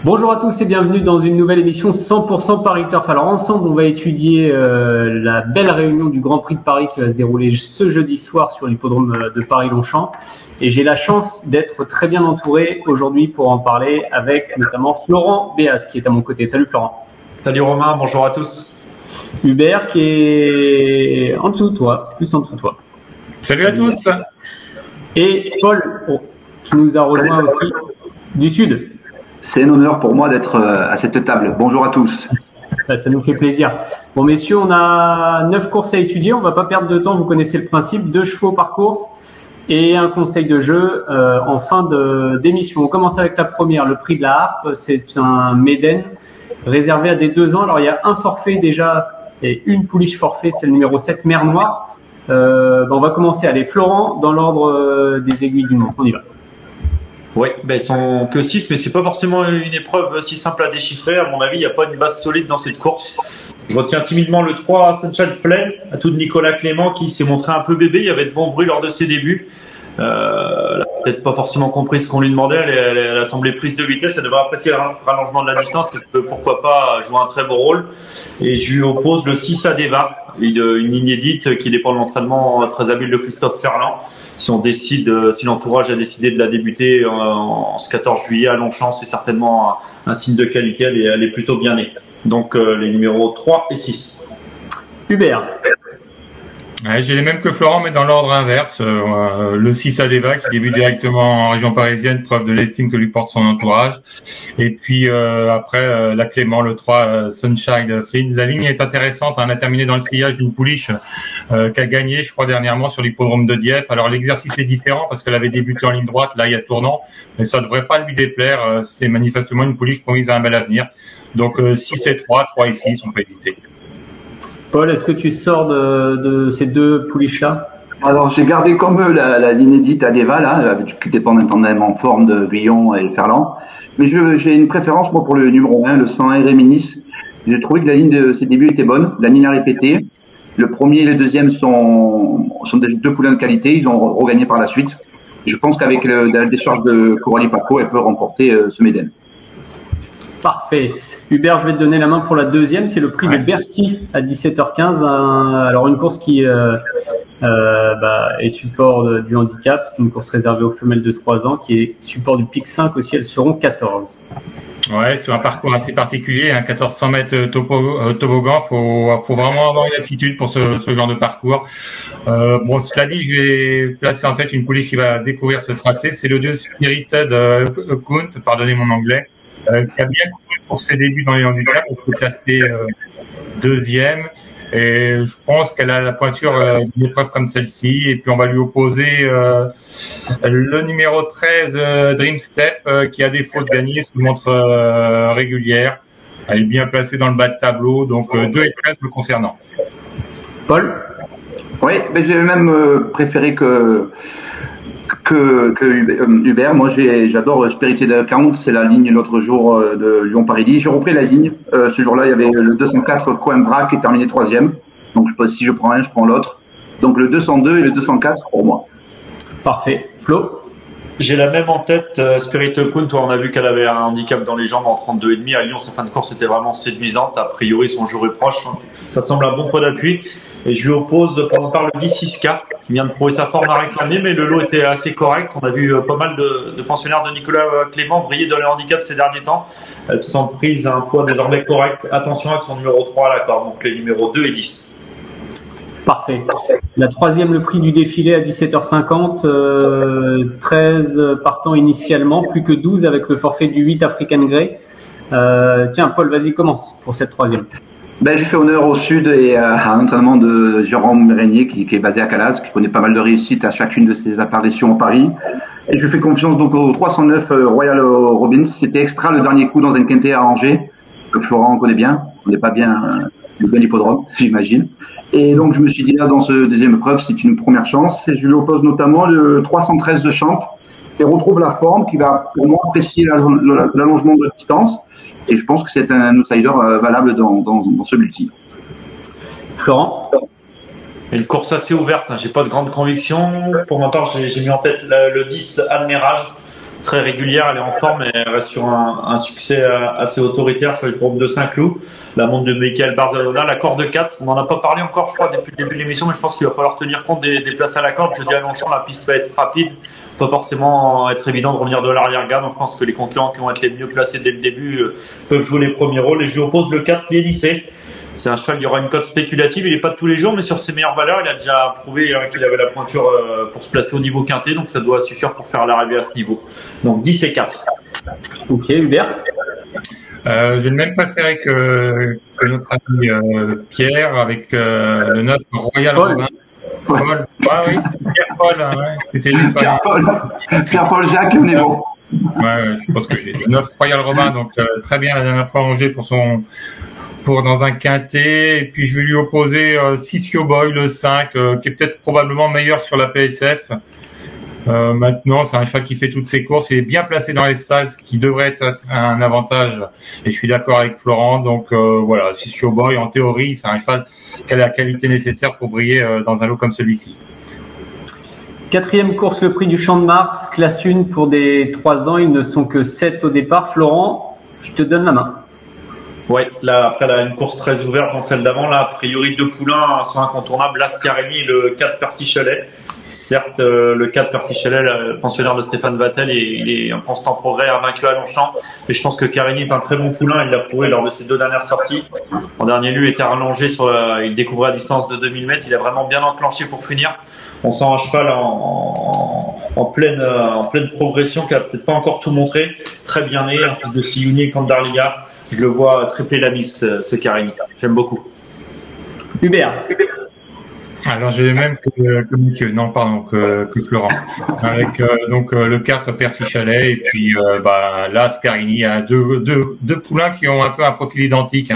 Bonjour à tous et bienvenue dans une nouvelle émission 100% Paris Turf. Alors ensemble, on va étudier la belle réunion du Grand Prix de Paris qui va se dérouler ce jeudi soir sur l'hippodrome de Paris-Longchamp. Et j'ai la chance d'être très bien entouré aujourd'hui pour en parler avec notamment Florent Béas qui est à mon côté. Salut Florent. Salut Romain, bonjour à tous. Hubert qui est en dessous de toi, juste en dessous de toi. Salut à tous. Et Paul qui nous a rejoint aussi du Sud. C'est un honneur pour moi d'être à cette table. Bonjour à tous. Ça nous fait plaisir. Bon, messieurs, on a 9 courses à étudier. On va pas perdre de temps. Vous connaissez le principe. 2 chevaux par course et un conseil de jeu en fin d'émission. On commence avec la première, le prix de la Harpe. C'est un Méden réservé à des 2 ans. Alors, il y a un forfait déjà et une pouliche forfait. C'est le numéro 7, Mer Noire. On va commencer. Allez, Florent, dans l'ordre des aiguilles du montre. On y va. Oui, ils sont que 6, mais c'est pas forcément une épreuve si simple à déchiffrer. À mon avis, il n'y a pas une base solide dans cette course. Je retiens timidement le 3, Sunshine Flame, à tout de Nicolas Clément, qui s'est montré un peu bébé. Il y avait de bons bruits lors de ses débuts. Elle n'a peut-être pas forcément compris ce qu'on lui demandait. Elle a semblé prise de vitesse. Elle devrait apprécier le rallongement de la distance et pourquoi pas jouer un très beau rôle. Et je lui oppose le 6 Adeva, une ligne élite qui dépend de l'entraînement très habile de Christophe Ferland. Si l'entourage a décidé de la débuter ce 14 juillet à Longchamp, c'est certainement un signe de qualité. Elle est plutôt bien née. Donc les numéros 3 et 6. Hubert. Ouais, j'ai les mêmes que Florent, mais dans l'ordre inverse. Le 6 Adeva qui débute directement en région parisienne, preuve de l'estime que lui porte son entourage. Et puis après, la Clément, le 3 Sunshine Flynn. La ligne est intéressante. Elle a terminé dans le sillage d'une pouliche qui a gagné, je crois, dernièrement sur l'hippodrome de Dieppe. Alors l'exercice est différent parce qu'elle avait débuté en ligne droite. Là, il y a tournant, mais ça devrait pas lui déplaire. C'est manifestement une pouliche promise à un bel avenir. Donc 6 et 3, 3 et 6, on peut hésiter. Paul, est-ce que tu sors de ces 2 pouliches-là? Alors, j'ai gardé comme eux la ligne édite Adeva, là, qui dépend d'un tandem en forme de Guyon et Ferland. Mais j'ai une préférence, moi, pour le numéro 1, le 100 Réminis. J'ai trouvé que la ligne de ses débuts était bonne. La ligne a répété. Le premier et le deuxième sont des 2 poulains de qualité. Ils ont regagné par la suite. Je pense qu'avec la décharge de Coralie Paco, elle peut remporter ce Méden. Parfait. Hubert, je vais te donner la main pour la deuxième. C'est le prix de Bercy à 17h15. Alors, une course qui est support du handicap. C'est une course réservée aux femelles de 3 ans qui est support du pic 5 aussi. Elles seront 14. Ouais, c'est un parcours assez particulier. 1400 mètres toboggan. Faut vraiment avoir une aptitude pour ce genre de parcours. Cela dit, je vais placer en tête une pouliche qui va découvrir ce tracé. C'est le 2 Spirited Count, pardonnez mon anglais. Qui a bien couru pour ses débuts dans les handicaps, on peut classer deuxième, et je pense qu'elle a la pointure d'une épreuve comme celle-ci, et puis on va lui opposer le numéro 13 Dream Step qui à défaut de gagner se montre régulière, elle est bien placée dans le bas de tableau, donc 2 et 13 me concernant. Paul? Oui, mais j'ai même préféré que Hubert. Moi, j'adore Spirited Count. C'est la ligne l'autre jour de Lyon-Paris. J'ai repris la ligne. Ce jour-là, il y avait le 204 Coimbra qui est terminé 3e. Donc, si je prends un, je prends l'autre. Donc, le 202 et le 204 pour moi. Parfait. Flo? J'ai la même en tête, Spirit Count. On a vu qu'elle avait un handicap dans les jambes en 32,5. À Lyon, sa fin de course était vraiment séduisante. A priori, son jour est proche. Ça semble un bon point d'appui. Et je lui oppose pour ma part le 10-6K qui vient de prouver sa forme à réclamer, mais le lot était assez correct. On a vu pas mal de pensionnaires de Nicolas Clément briller dans les handicaps ces derniers temps. Elles sont prises à un poids désormais correct. Attention avec son numéro 3 à l'accord, donc les numéros 2 et 10. Parfait. La troisième, le prix du défilé à 17h50, 13 partants initialement, plus que 12 avec le forfait du 8 African Grey. Tiens, Paul, vas-y, commence pour cette troisième. Je fais honneur au Sud et à un entraînement de Jérôme Régnier qui est basé à Calas, qui connaît pas mal de réussite à chacune de ses apparitions en Paris. Et je fais confiance donc au 309 Royal Robbins. C'était extra le dernier coup dans un quintet à Angers, que Florent connaît bien. On n'est pas bien le bien hippodrome, j'imagine. Et donc je me suis dit là, dans ce deuxième épreuve, c'est une première chance. Et je lui oppose notamment le 313 de Champ, qui retrouve la forme, qui va pour moi apprécier l'allongement de distance. Et je pense que c'est un outsider valable dans ce multi. Florent? Une course assez ouverte, j'ai pas de grande conviction. Pour ma part, j'ai mis en tête le 10 Admirage. très régulière, elle est en forme et elle reste sur un succès assez autoritaire sur les courbes de Saint-Cloud. La montre de Michael Barzalona, la corde 4, on n'en a pas parlé encore, je crois, depuis le début de l'émission, mais je pense qu'il va falloir tenir compte des places à la corde. Je dis à Longchamp, la piste va être rapide, pas forcément être évident de revenir de l'arrière-garde, donc je pense que les concurrents qui vont être les mieux placés dès le début peuvent jouer les premiers rôles. Et je lui oppose le 4, Liénissé. C'est un cheval, il y aura une cote spéculative, il n'est pas de tous les jours, mais sur ses meilleures valeurs, il a déjà prouvé qu'il avait la pointure pour se placer au niveau quintet, donc ça doit suffire pour faire l'arrivée à ce niveau. Donc 10 et 4. Ok, Hubert. J'ai le même préféré que notre ami Pierre avec le 9 Royal Robin. Paul. Ah oui, Pierre-Paul. Ouais. C'était juste Pierre-Paul Jacques, on est bon. Ouais, je pense que j'ai le 9 Royal Robin, donc très bien la dernière fois rangé pour dans un quintet. Et puis je vais lui opposer Sisio Boy, le 5, qui est peut-être probablement meilleur sur la PSF. Maintenant, c'est un cheval qui fait toutes ses courses et est bien placé dans les stalles, ce qui devrait être un avantage. Et je suis d'accord avec Florent. Donc voilà, Sisio Boy, en théorie, c'est un cheval qui a la qualité nécessaire pour briller dans un lot comme celui-ci. 4e course, le prix du Champ de Mars, classe 1 pour des 3 ans. Ils ne sont que 7 au départ. Florent, je te donne la main. Ouais, là, après, là, une course très ouverte dans celle d'avant. Là, a priori, 2 poulains sont incontournables. Lascarini, le 4 Percy Chalet. Certes, le 4 Percy Chalet, le pensionnaire de Stéphane Vattel, il est en constant progrès, a vaincu à Longchamp. Mais je pense que Carini est un très bon poulain. Il l'a prouvé lors de ses 2 dernières sorties. En dernier lieu, il était rallongé il découvrait à distance de 2000 mètres. Il a vraiment bien enclenché pour finir. On sent un cheval en pleine progression qui a peut-être pas encore tout montré. Très bien né, un fils de Siouni et Candarliga. Je le vois tripler la mise, ce Carini. J'aime beaucoup. Hubert. Alors j'ai les mêmes que Florent. Avec donc le 4 Percy Chalet et puis là Scarini. Il y a deux poulains qui ont un peu un profil identique,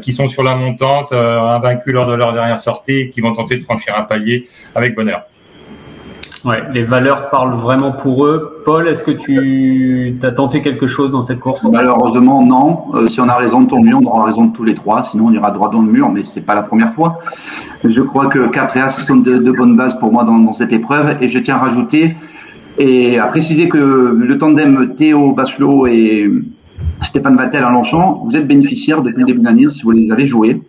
qui sont sur la montante, invaincus lors de leur dernière sortie et qui vont tenter de franchir un palier avec bonheur. Ouais, les valeurs parlent vraiment pour eux. Paul, est-ce que tu as tenté quelque chose dans cette course? Malheureusement, non. Si on a raison de ton mur, on aura raison de tous les 3. Sinon, on ira droit dans le mur, mais c'est pas la première fois. Je crois que 4 et As sont de bonnes bases pour moi dans cette épreuve. Et je tiens à rajouter et à préciser que le tandem Théo Bachelot et Stéphane Vattel à Longchamp, vous êtes bénéficiaires depuis le début de l'année si vous les avez joués.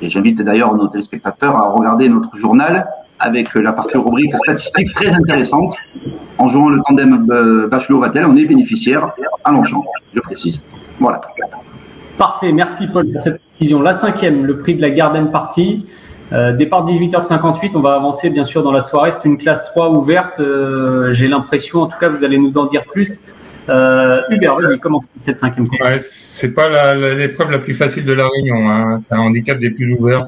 Et j'invite d'ailleurs nos téléspectateurs à regarder notre journal avec la partie rubrique statistique très intéressante. En jouant le tandem Bachelot-Vattel, on est bénéficiaire à Longchamp, je précise. Voilà. Parfait, merci Paul pour cette précision. La 5e, le prix de la Garden Party. Départ 18h58, on va avancer bien sûr dans la soirée. C'est une classe 3 ouverte. J'ai l'impression, en tout cas, vous allez nous en dire plus. Hubert, vas-y, commence cette 5e course. Ouais, c'est pas l'épreuve la plus facile de la Réunion, hein. C'est un handicap des plus ouverts.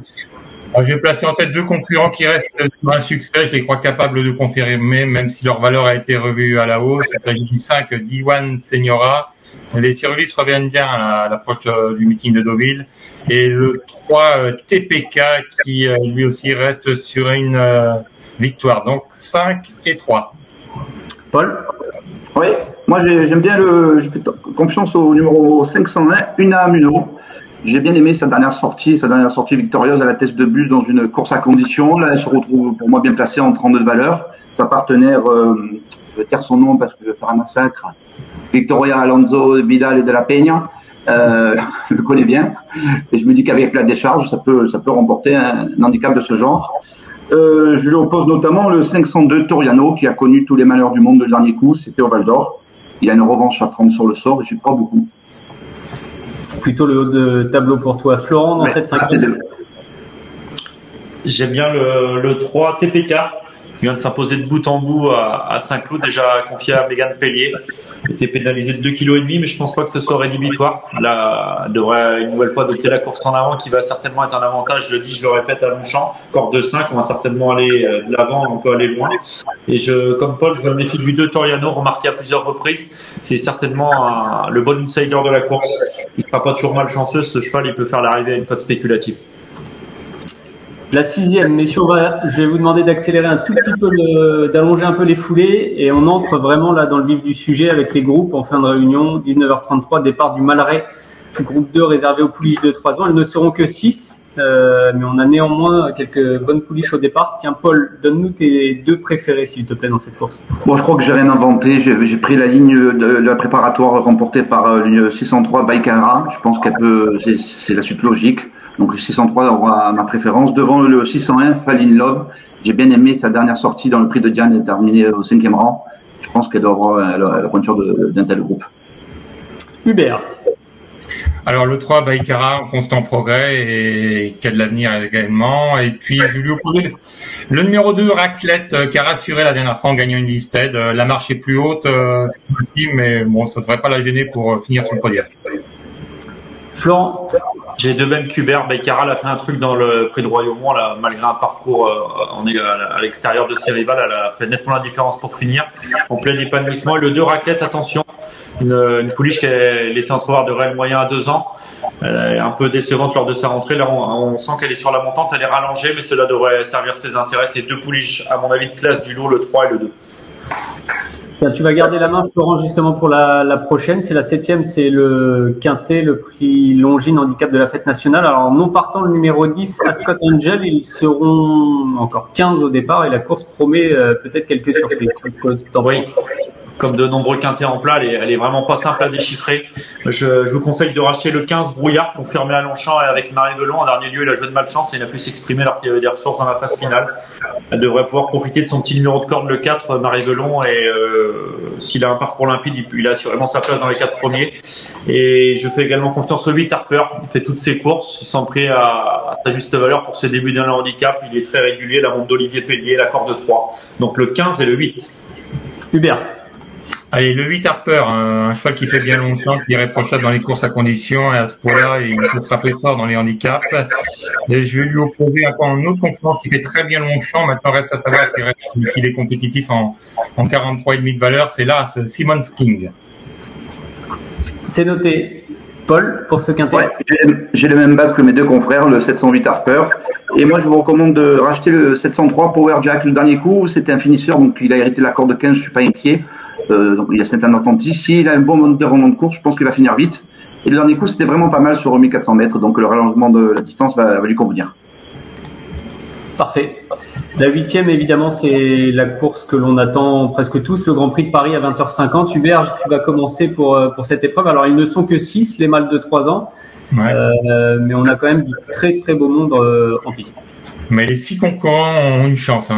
Alors, je vais placer en tête 2 concurrents qui restent sur un succès. Je les crois capables de confirmer, même si leur valeur a été revue à la hausse. Il s'agit du 5 Diwan Señora. Les Cyrulis reviennent bien à l'approche du meeting de Deauville. Et le 3 TPK qui lui aussi reste sur une victoire. Donc 5 et 3. Paul? Oui, moi j'aime bien je fais confiance au numéro 501, Una Muno. J'ai bien aimé sa dernière sortie victorieuse à la tête de bus dans une course à condition. Là, elle se retrouve pour moi bien placée en 32 de valeur. Sa partenaire, je vais taire son nom parce que je vais faire un massacre, Victoria Alonso Vidal et de la Peña, je le connais bien. Et je me dis qu'avec la décharge, ça peut remporter un handicap de ce genre. Je lui oppose notamment le 502 Toriano qui a connu tous les malheurs du monde le dernier coup, c'était au Val d'Or. Il a une revanche à prendre sur le sort et j'y crois beaucoup. Plutôt le haut de tableau pour toi. Florent, dans cette 5e. J'aime bien le 3 TPK. Il vient de s'imposer de bout en bout à Saint-Cloud, déjà confié à Mégane Pellier. Il était pénalisé de 2,5 kg, mais je pense pas que ce soit rédhibitoire. Là, il devrait une nouvelle fois adopter la course en avant, qui va certainement être un avantage. Je le dis, je le répète, à Longchamp. Corde de 5, on va certainement aller de l'avant, on peut aller loin. Et comme Paul, je me méfie du 2 Toriano, remarqué à plusieurs reprises. C'est certainement le bon insider de la course. Il sera pas toujours malchanceux, ce cheval, il peut faire l'arrivée à une cote spéculative. La 6e, messieurs, je vais vous demander d'accélérer un tout petit peu, d'allonger un peu les foulées et on entre vraiment là dans le vif du sujet avec les groupes en fin de réunion. 19h33, départ du Malray groupe 2 réservé aux pouliches de 3 ans. Elles ne seront que 6, mais on a néanmoins quelques bonnes pouliches au départ. Tiens, Paul, donne-nous tes 2 préférés, s'il te plaît, dans cette course. Bon, je crois que j'ai rien inventé. J'ai pris la ligne de la préparatoire remportée par le 603 Baikara. Je pense c'est la suite logique. Donc le 603 aura ma préférence. Devant le 601 Fall in Love, j'ai bien aimé sa dernière sortie dans le prix de Diane et terminée au 5e rang. Je pense qu'elle doit avoir la pointure d'un tel groupe. Hubert. Alors le 3 Baikara en constant progrès et qui a de l'avenir également. Et puis je lui ai opposé le numéro 2 Raclette qui a rassuré la dernière fois en gagnant une listed. La marche est plus haute, c'est possible, mais bon, ça ne devrait pas la gêner pour finir sur le podium. Florent. J'ai de même qu'Hubert. Baikara a fait un truc dans le prix de Royaumont, là, malgré un parcours à l'extérieur de ses rivales, elle a fait nettement la différence pour finir en plein épanouissement. Et le 2 Raclette, attention, une pouliche qui a laissé entrevoir de réels moyens à 2 ans. Elle est un peu décevante lors de sa rentrée. Là, on sent qu'elle est sur la montante, elle est rallongée, mais cela devrait servir ses intérêts. C'est 2 pouliches, à mon avis, de classe du lot, le 3 et le 2. Tiens, tu vas garder la main, Florent, justement pour la prochaine. C'est la 7e, c'est le Quintet, le prix Longines handicap de la fête nationale. Alors, non partant le numéro 10, Ascot Angel, ils seront encore 15 au départ et la course promet peut-être quelques surprises. Oui. Comme de nombreux quintets en plat, elle est vraiment pas simple à déchiffrer. Je vous conseille de racheter le 15 Brouillard, confirmé à Longchamp avec Marie Velon. En dernier lieu, il a joué de malchance et il a pu s'exprimer alors qu'il y avait des ressources dans la phase finale. Elle devrait pouvoir profiter de son petit numéro de corde, le 4, Marie Velon. Et s'il a un parcours limpide, il a assurément sa place dans les 4 premiers. Et je fais également confiance au 8 Harper. Il fait toutes ses courses. Il s'en prie à sa juste valeur pour ses débuts d'un handicap. Il est très régulier. La montre d'Olivier Pellier, la corde 3. Donc le 15 et le 8. Hubert. Allez, le 8 Harper, un cheval qui fait bien Longchamp, qui est irréprochable dans les courses à condition, et à ce point-là, il peut frapper fort dans les handicaps. Et je vais lui opposer encore un autre concurrent qui fait très bien Longchamp. Maintenant, reste à savoir s'il est compétitif en 43,5 de valeur. C'est là, Simon King. C'est noté. Paul, pour ce quintet. Ouais, j'ai les mêmes bases que mes 2 confrères, le 708 Harper. Et moi, je vous recommande de racheter le 703 Power Jack. Le dernier coup, c'était un finisseur, donc il a hérité la corde 15, je suis pas inquiet. Donc il a Saint-Anne-Atlantis. S'il a un bon déroulement de course, je pense qu'il va finir vite. Et le dernier coup, c'était vraiment pas mal sur 1400 mètres, donc le rallongement de la distance va lui convenir. Parfait. La 8e, évidemment, c'est la course que l'on attend presque tous, le Grand Prix de Paris à 20h50. Hubert, tu vas commencer pour cette épreuve. Alors, ils ne sont que 6, les mâles de 3 ans, ouais. Mais on a quand même du très très beau monde en piste. Mais les 6 concurrents ont une chance.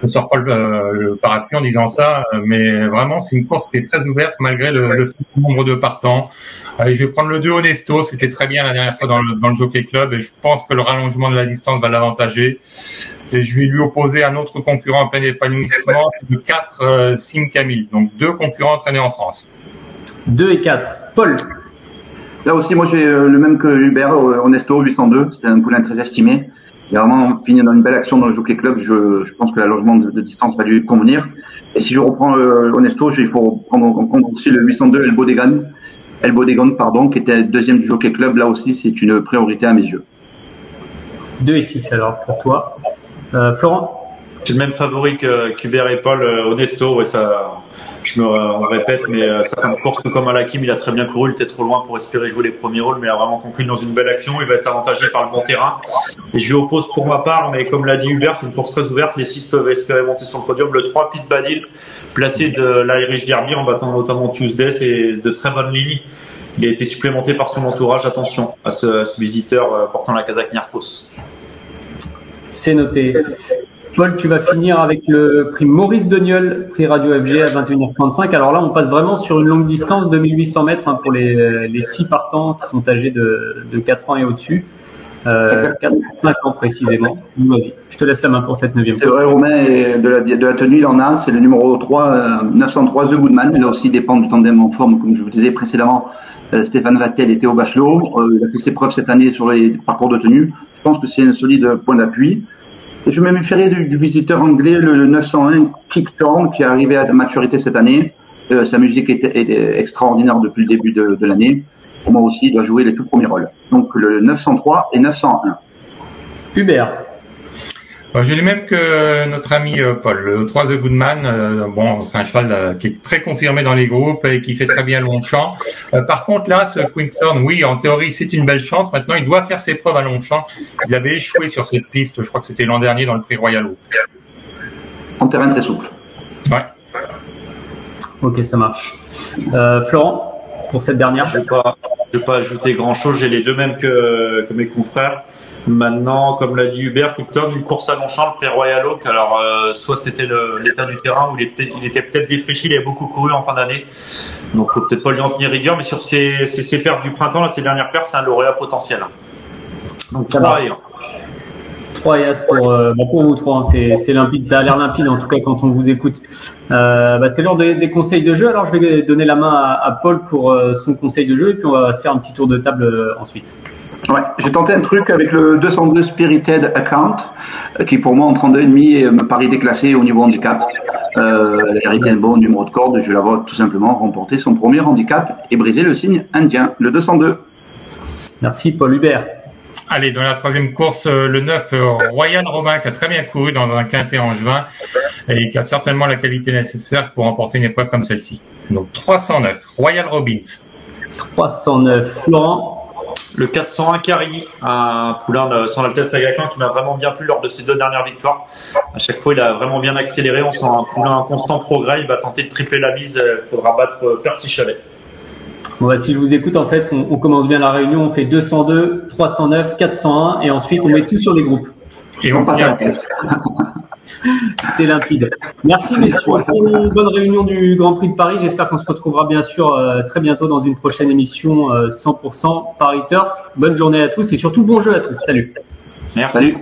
Je ne sors pas le parapluie en disant ça, mais vraiment, c'est une course qui est très ouverte malgré le faible nombre de partants. Allez, je vais prendre le 2 Honesto, c'était très bien la dernière fois dans le Jockey Club et je pense que le rallongement de la distance va l'avantager. Et je vais lui opposer un autre concurrent en plein épanouissement, c'est le 4 Sim Camille. Donc 2 concurrents entraînés en France. 2 et 4. Paul. Là aussi, moi j'ai le même que Hubert, Honesto 802, c'était un poulain très estimé. Il a vraiment fini dans une belle action dans le Jockey Club. Je pense que l'allongement de distance va lui convenir. Et si je reprends Honesto, il faut prendre en compte aussi le 802 El Bodegon, qui était 2e du Jockey Club. Là aussi, c'est une priorité à mes yeux. 2 et 6 alors pour toi. Florent. J'ai le même favori qu'Hubert et Paul, Honesto. Ouais, ça, je me répète, mais sa fin de course, comme à l'Hakim, il a très bien couru. Il était trop loin pour espérer jouer les premiers rôles, mais il a vraiment conclu dans une belle action. Il va être avantagé par le bon terrain. Et je lui oppose pour ma part, mais comme l'a dit Hubert, c'est une course très ouverte. Les 6 peuvent espérer monter sur le podium. Le 3, Peace Badil, placé de l'Irish Derby en battant notamment Tuesday. C'est de très bonnes lignes. Il a été supplémenté par son entourage. Attention à ce visiteur portant la casaque Niarchos. C'est noté. Paul, tu vas finir avec le prix Maurice Deniol, prix Radio FG à 21h35. Alors là, on passe vraiment sur une longue distance, 2800 mètres pour les 6 partants qui sont âgés de 4 ans et au-dessus. 5 ans précisément. Vas-y, je te laisse la main pour cette 9e. C'est vrai, Romain, et de la tenue, il en a. C'est le numéro 3, 903, The Goodman. Là aussi, il dépend du tandem en forme, comme je vous disais précédemment. Stéphane Vattel et Théo Bachelot. Il a fait ses preuves cette année sur les parcours de tenue. Je pense que c'est un solide point d'appui. Et je me méfierais du visiteur anglais, le 901 Kickthorn, qui est arrivé à maturité cette année. Sa musique est extraordinaire depuis le début de l'année. Pour moi aussi, il doit jouer les tout premiers rôles. Donc le 903 et 901. Hubert. J'ai les mêmes que notre ami Paul. Le 3 The Goodman, bon, c'est un cheval qui est très confirmé dans les groupes et qui fait très bien Longchamp. Par contre, là, ce Queenstone, oui, en théorie, c'est une belle chance. Maintenant, il doit faire ses preuves à Longchamp. Il avait échoué sur cette piste, je crois que c'était l'an dernier dans le Prix Royal Oak. En terrain très souple. Ouais. Ok, ça marche. Florent, pour cette dernière. Je vais pas ajouter grand-chose. J'ai les deux mêmes que mes confrères. Maintenant, comme l'a dit Hubert, Queenstone, une course à Longchamp, le Prix Royal Oak. Alors, soit c'était l'état du terrain, ou il était peut-être défraîchi, il avait beaucoup couru en fin d'année. Donc, faut peut-être pas lui en tenir rigueur. Mais sur ses perfs du printemps, là, ses dernières perfs, c'est un lauréat potentiel. Donc, ça va. 3 et As pour vous trois, hein. C'est limpide, ça a l'air limpide en tout cas quand on vous écoute. C'est l'heure des conseils de jeu. Alors je vais donner la main à Paul pour son conseil de jeu et puis on va se faire un petit tour de table ensuite. Ouais, j'ai tenté un truc avec le 202 Spirited Account qui pour moi en 32,5 me paraît déclassé au niveau handicap. Elle a hérité un bon numéro de corde, je la vois tout simplement remporter son premier handicap et briser le signe indien, le 202. Merci Paul Hubert. Allez, dans la troisième course, le 9, Royal Romain, qui a très bien couru dans un quintet angevin et qui a certainement la qualité nécessaire pour remporter une épreuve comme celle-ci. Donc 309, Royal Robbins. 309, Florent. Le 401 Carigny, un poulain sans Altesse Agacan qui m'a vraiment bien plu lors de ses 2 dernières victoires. À chaque fois, il a vraiment bien accéléré. On sent un poulain en constant progrès. Il va tenter de tripler la mise. Il faudra battre Percy Chalet. Bon, si je vous écoute, en fait, on commence bien la réunion. On fait 202, 309, 401 et ensuite on met tout sur les groupes. Et on passe à la caisse. C'est limpide. Merci messieurs. Une bonne réunion du Grand Prix de Paris. J'espère qu'on se retrouvera bien sûr très bientôt dans une prochaine émission 100% Paris Turf. Bonne journée à tous et surtout bon jeu à tous. Salut. Merci. Salut.